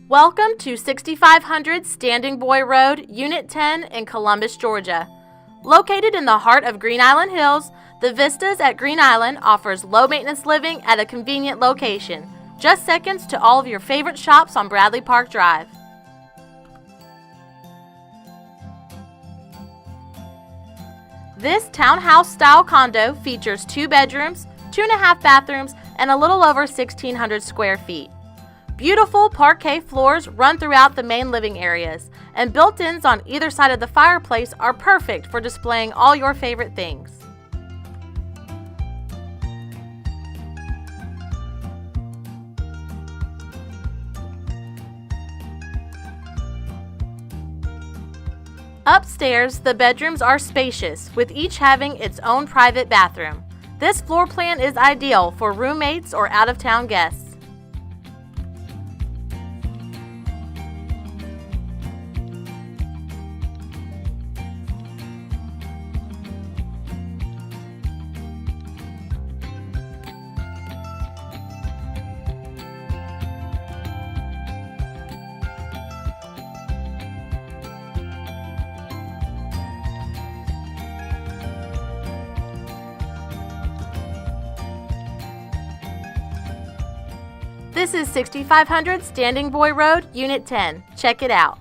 Welcome to 6500 Standing Boy Road, Unit 10 in Columbus, Georgia. Located in the heart of Green Island Hills, the Vistas at Green Island offers low-maintenance living at a convenient location, just seconds to all of your favorite shops on Bradley Park Drive. This townhouse-style condo features 2 bedrooms, 2.5 bathrooms, and a little over 1,600 square feet. Beautiful parquet floors run throughout the main living areas, and built-ins on either side of the fireplace are perfect for displaying all your favorite things. Upstairs, the bedrooms are spacious, with each having its own private bathroom. This floor plan is ideal for roommates or out-of-town guests. This is 6500 Standing Boy Road, Unit 10. Check it out.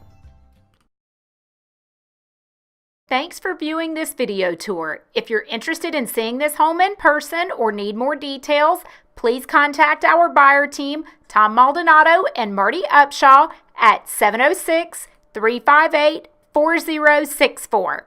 Thanks for viewing this video tour. If you're interested in seeing this home in person or need more details, please contact our buyer team, Tom Maldonado and Marty Upshaw at 706-358-4064.